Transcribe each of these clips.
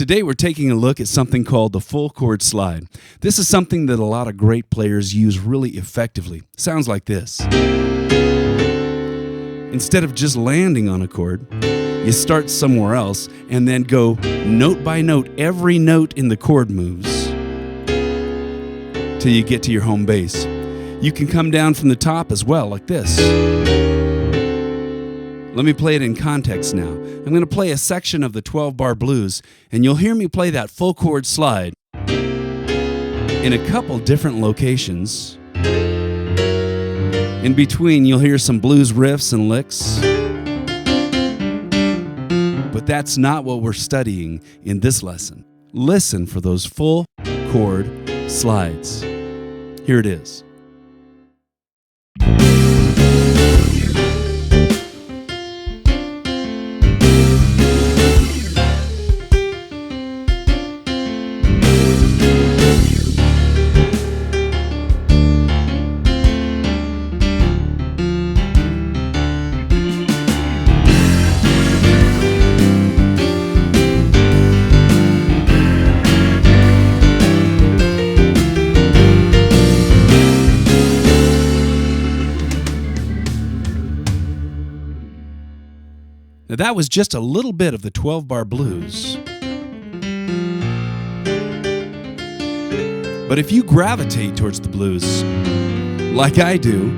Today we're taking a look at something called the full chord slide. This is something that a lot of great players use really effectively. Sounds like this. Instead of just landing on a chord, you start somewhere else and then go note by note, every note in the chord moves till you get to your home base. You can come down from the top as well, like this. Let me play it in context now. I'm going to play a section of the 12-bar blues, and you'll hear me play that full chord slide in a couple different locations. In between, you'll hear some blues riffs and licks. But that's not what we're studying in this lesson. Listen for those full chord slides. Here it is. Now that was just a little bit of the 12-bar blues. But if you gravitate towards the blues, like I do,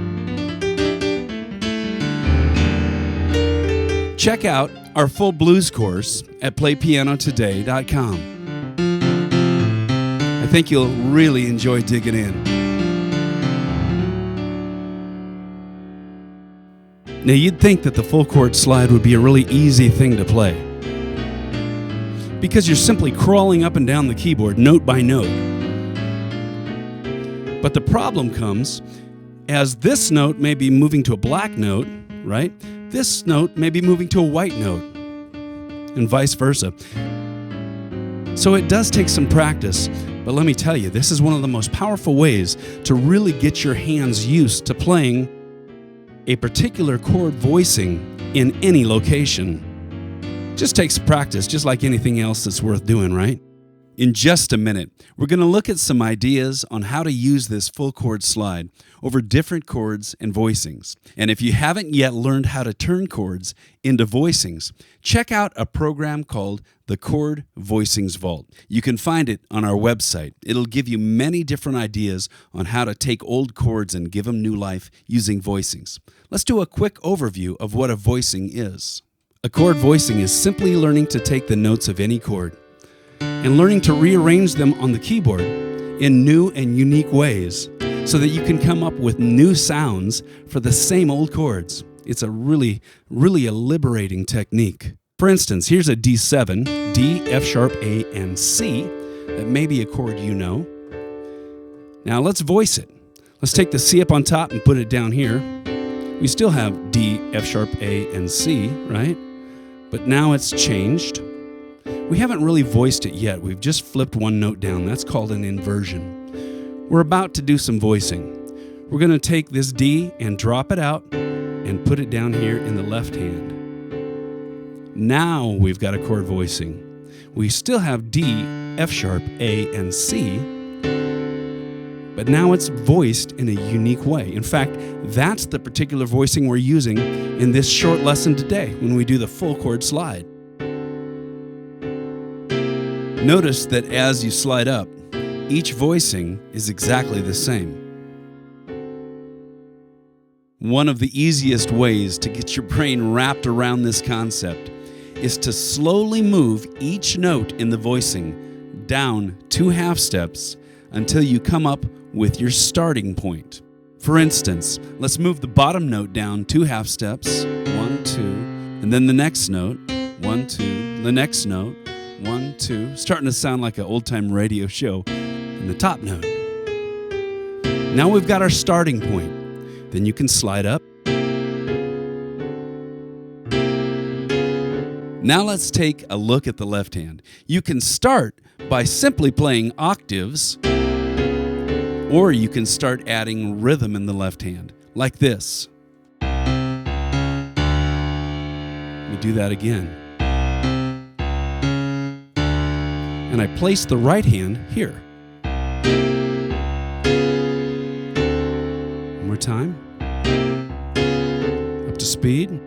check out our full blues course at PlayPianoTODAY.com. I think you'll really enjoy digging in. Now, you'd think that the full chord slide would be a really easy thing to play, because you're simply crawling up and down the keyboard note by note. But the problem comes as this note may be moving to a black note, right? This note may be moving to a white note, and vice versa. So it does take some practice, but let me tell you, this is one of the most powerful ways to really get your hands used to playing a particular chord voicing in any location. Just takes practice, just like anything else that's worth doing, right? In just a minute, we're going to look at some ideas on how to use this full chord slide over different chords and voicings. And if you haven't yet learned how to turn chords into voicings, check out a program called the Chord Voicings Vault. You can find it on our website. It'll give you many different ideas on how to take old chords and give them new life using voicings. Let's do a quick overview of what a voicing is. A chord voicing is simply learning to take the notes of any chord and learning to rearrange them on the keyboard in new and unique ways so that you can come up with new sounds for the same old chords. It's a really a liberating technique. For instance, here's a D7, D, F sharp, A, and C. That may be a chord you know. Now let's voice it. Let's take the C up on top and put it down here. We still have D, F sharp, A, and C, right? But now it's changed. We haven't really voiced it yet. We've just flipped one note down. That's called an inversion. We're about to do some voicing. We're going to take this D and drop it out and put it down here in the left hand. Now we've got a chord voicing. We still have D, F sharp, A, and C, but now it's voiced in a unique way. In fact, that's the particular voicing we're using in this short lesson today when we do the full chord slide. Notice that as you slide up, each voicing is exactly the same. One of the easiest ways to get your brain wrapped around this concept is to slowly move each note in the voicing down 2 half steps until you come up with your starting point. For instance, let's move the bottom note down 2 half steps, 1, 2, and then the next note, 1, 2, the next note, 1, 2, starting to sound like an old-time radio show, and the top note. Now we've got our starting point. Then you can slide up. Now let's take a look at the left hand. You can start by simply playing octaves, or you can start adding rhythm in the left hand, like this. Let me do that again. and I place the right hand here. One more time. Up to speed.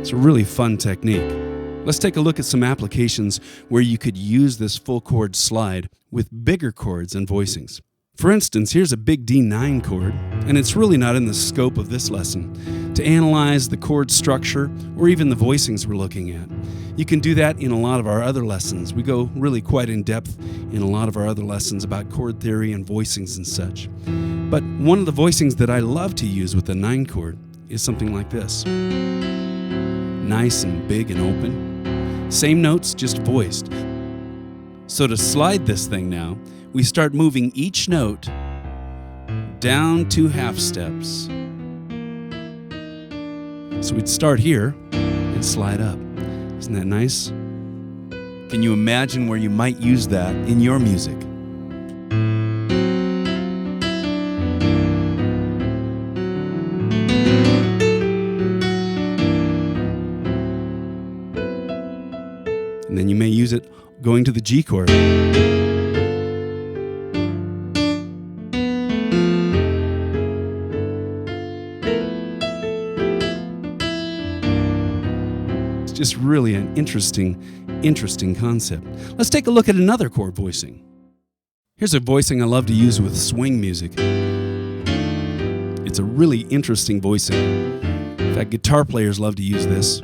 It's a really fun technique. Let's take a look at some applications where you could use this full chord slide with bigger chords and voicings. For instance, here's a big D9 chord, and it's really not in the scope of this lesson to analyze the chord structure or even the voicings we're looking at. You can do that in a lot of our other lessons. We go really quite in depth in a lot of our other lessons about chord theory and voicings and such. But one of the voicings that I love to use with the 9 chord is something like this. Nice and big and open. Same notes, just voiced. So to slide this thing now, we start moving each note down 2 half steps. So we'd start here and slide up. Isn't that nice? Can you imagine where you might use that in your music? And then you may use it going to the G chord. It's just really an interesting concept. Let's take a look at another chord voicing. Here's a voicing I love to use with swing music. It's a really interesting voicing. In fact, guitar players love to use this.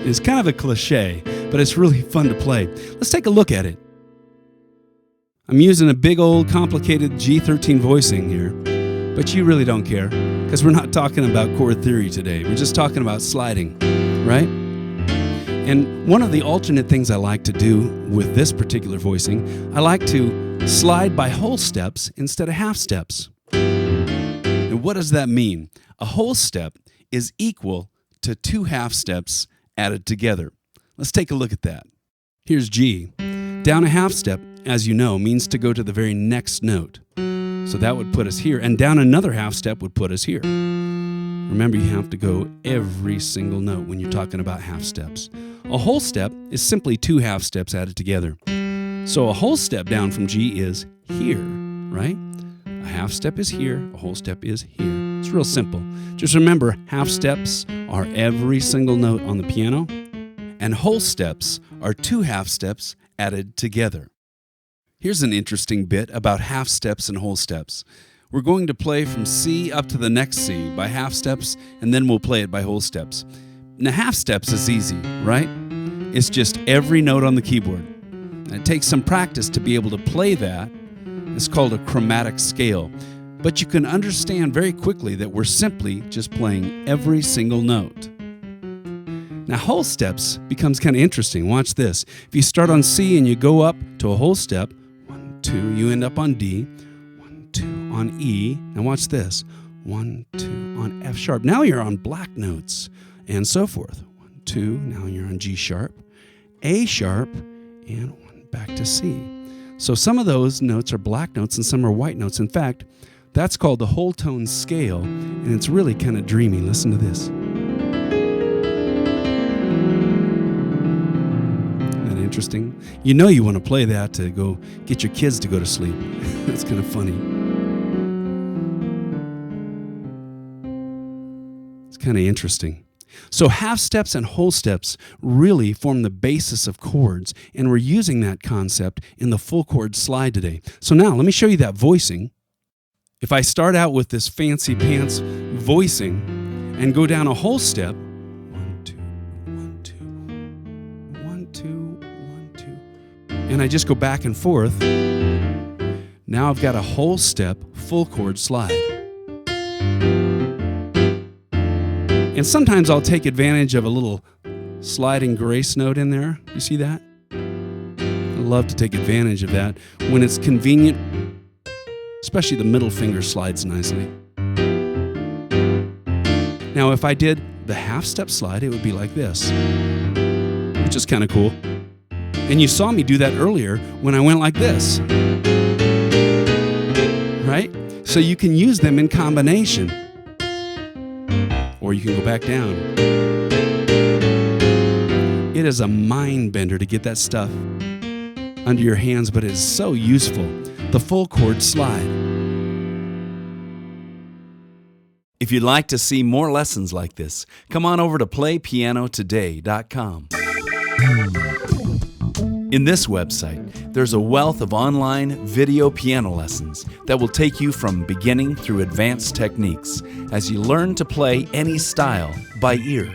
It's kind of a cliche, but it's really fun to play. Let's take a look at it. I'm using a big old complicated G13 voicing here, but you really don't care because we're not talking about chord theory today. We're just talking about sliding, right? And one of the alternate things I like to do with this particular voicing, I like to slide by whole steps instead of half steps. And what does that mean? A whole step is equal to 2 half steps added together. Let's take a look at that. Here's G. Down a half step, as you know, means to go to the very next note. So that would put us here, and down another half step would put us here. Remember, you have to go every single note when you're talking about half steps. A whole step is simply 2 half steps added together. So a whole step down from G is here, right? A half step is here, a whole step is here. It's real simple. Just remember, half steps are every single note on the piano, and whole steps are 2 half steps added together. Here's an interesting bit about half steps and whole steps. We're going to play from C up to the next C by half steps, and then we'll play it by whole steps. Now, half steps is easy, right? It's just every note on the keyboard. It takes some practice to be able to play that. It's called a chromatic scale. But you can understand very quickly that we're simply just playing every single note. Now, whole steps becomes kind of interesting. Watch this. If you start on C and you go up to a whole step, 1, 2, you end up on D, 1, 2 on E. Now watch this. 1, 2 on F sharp. Now you're on black notes and so forth. 1, 2, now you're on G sharp, A sharp, and 1 back to C. So some of those notes are black notes and some are white notes. In fact, that's called the whole tone scale, and it's really kind of dreamy. Listen to this. Isn't that interesting? You know you want to play that to go get your kids to go to sleep. That's kind of funny. It's kind of interesting. So half steps and whole steps really form the basis of chords, and we're using that concept in the full chord slide today. So now let me show you that voicing. If I start out with this fancy pants voicing and go down a whole step, 1, 2, 1, 2, 1, 2, 1, 2, and I just go back and forth, now I've got a whole step full chord slide. And sometimes I'll take advantage of a little sliding grace note in there. You see that? I love to take advantage of that when it's convenient. Especially the middle finger slides nicely. Now, if I did the half-step slide, it would be like this, which is kind of cool. And you saw me do that earlier when I went like this, right? So you can use them in combination. Or you can go back down. It is a mind bender to get that stuff under your hands, but it is so useful. The full chord slide. If you'd like to see more lessons like this, come on over to PlayPianoTODAY.com. In this website, there's a wealth of online video piano lessons that will take you from beginning through advanced techniques as you learn to play any style by ear.